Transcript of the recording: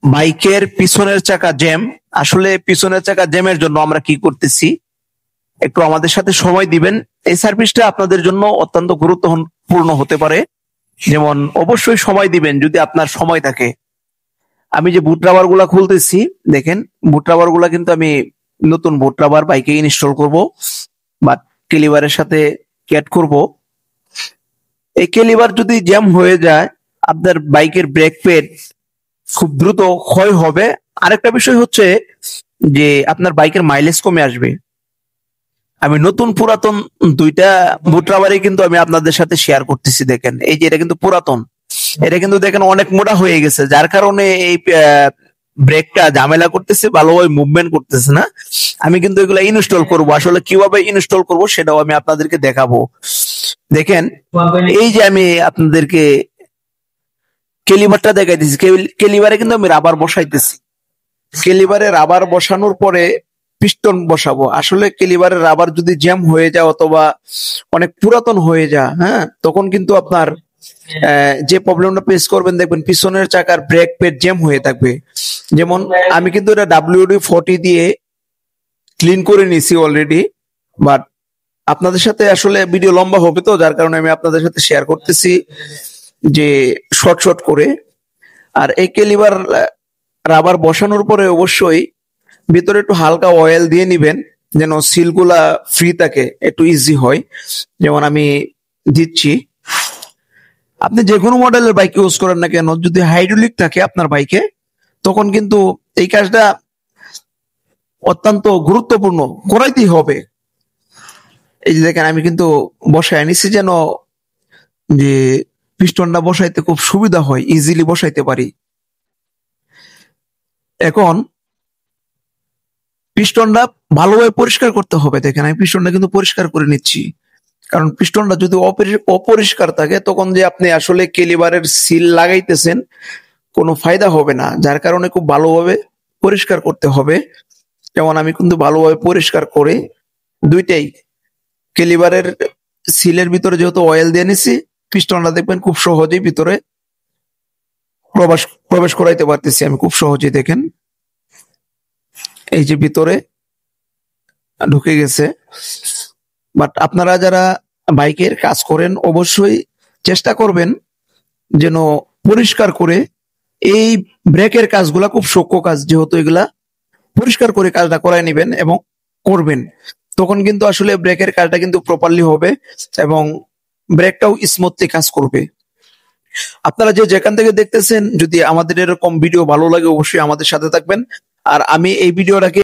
বাইকের পিছনের চাকা জ্যাম। আসলে পিছনের চাকা জ্যামের জন্য আমরা কি করতেছি, একটু আমাদের সাথে সময় দিবেন। এই সার্ভিসটা আপনাদের জন্য অত্যন্ত গুরুত্বপূর্ণ হতে পারে। যেমন অবশ্যই সময় দিবেন যদি আপনার সময় থাকে। আমি যে বুট রাবার গুলা খুলতেছি, দেখেন বুট রাবার গুলা কিন্তু আমি নতুন বুট রাবার বাইকে ইনস্টল করব বা কেলিভারের সাথে ক্যাট করব। এই কেলিভার যদি জ্যাম হয়ে যায়, আপনার বাইকের ব্রেক প্যাড খুব দ্রুত ক্ষয় হবে। আরেকটা বিষয় হচ্ছে যে আপনার বাইকের মাইলেজ কমে আসবে। আমি নতুন পুরাতন দুইটা বুট রাবারই কিন্তু আমি আপনাদের সাথে শেয়ার করতেছি। দেখেন এই যে এটা কিন্তু পুরাতন, এটা কিন্তু দেখেন অনেক মোটা হয়ে গেছে, যার কারণে এই ব্রেকটা ঝামেলা করতেছে, ভালোভাবে মুভমেন্ট করতেছে না। আমি কিন্তু এগুলো ইনস্টল করব, আসলে কিভাবে ইনস্টল করব সেটাও আমি আপনাদেরকে দেখাবো। দেখেন এই যে আমি আপনাদেরকে কেলিভারটা দেখাইতেছি, কেলিভারে কিন্তু আমি রাবার বসাইতেছি। কেলিভারে রাবার বসানোর পরে পিস্টন বসাবো। আসলে কেলিভারের রাবার যদি জ্যাম হয়ে যায় অথবা অনেক পুরাতন হয়ে যায়, হ্যাঁ, তখন কিন্তু আপনার যে প্রবলেমটা ফেস করবেন, দেখবেন পিছনের চাকার ব্রেক প্যাড জ্যাম হয়ে থাকবে। যেমন আমি কিন্তু এটা WD-40 দিয়ে ক্লিন করে নিছি অলরেডি, বাট আপনাদের সাথে আসলে ভিডিও লম্বা হবে তো, যার কারণে আমি আপনাদের সাথে শেয়ার করতেছি যে শর্ট শর্ট করে। আর এই কেলিভার রাবার বসানোর পরে অবশ্যই ভিতরে একটু হালকা অয়েল দিয়ে নিবেন, যেন সিলগুলা ফ্রি থাকে, একটু ইজি হয়। যেমন আমি দিচ্ছি। আপনি যে কোনো মডেলের বাইক ইউজ করেন না কেন, যদি হাইড্রোলিক থাকে আপনার বাইকে, তখন কিন্তু এই কাজটা অত্যন্ত গুরুত্বপূর্ণ করাইতেই হবে। এই যে দেখেন আমি কিন্তু বসায় নিছি, যেন যে পিস্টনটা বসাইতে খুব সুবিধা হয়, ইজিলি বসাইতে পারি। এখন পিস্টনটা ভালোভাবে পরিষ্কার করতে হবে। দেখেন আমি পিস্টনটা কিন্তু পরিষ্কার করে নিচ্ছি, কারণ পিস্টনটা যদি অপরিষ্কার থাকে, তখন যে আপনি আসলে কেলিভারের সিল লাগাইতেছেন কোনো ফায়দা হবে না। যার কারণে খুব ভালোভাবে পরিষ্কার করতে হবে। যেমন আমি কিন্তু ভালোভাবে পরিষ্কার করে দুইটাই, কেলিভারের সিলের ভিতরে যেহেতু অয়েল দিয়ে নিছি, পিস্টনটা দেখবেন খুব সহজেই ভিতরে প্রবেশ প্রবেশ করাইতে পারতেছি আমি খুব সহজেই। দেখেন এই যে ভিতরে ঢুকে গেছে। বাট আপনারা যারা বাইকের কাজ করেন অবশ্যই চেষ্টা করবেন যেন পরিষ্কার করে, এই ব্রেকের কাজগুলা খুব সূক্ষ্ম কাজ, যেহেতু এগুলা পরিষ্কার করে কাজটা করায় নেবেন এবং করবেন, তখন কিন্তু আসলে ব্রেকের কাজটা কিন্তু প্রপারলি হবে এবং ব্রেকটাও স্মুথলি কাজ করবে। আপনারা যে যেখান থেকে দেখতেছেন, যদি আমাদের এরকম ভিডিও ভালো লাগে অবশ্যই আমাদের সাথে থাকবেন। আর আমি এই ভিডিওটাকে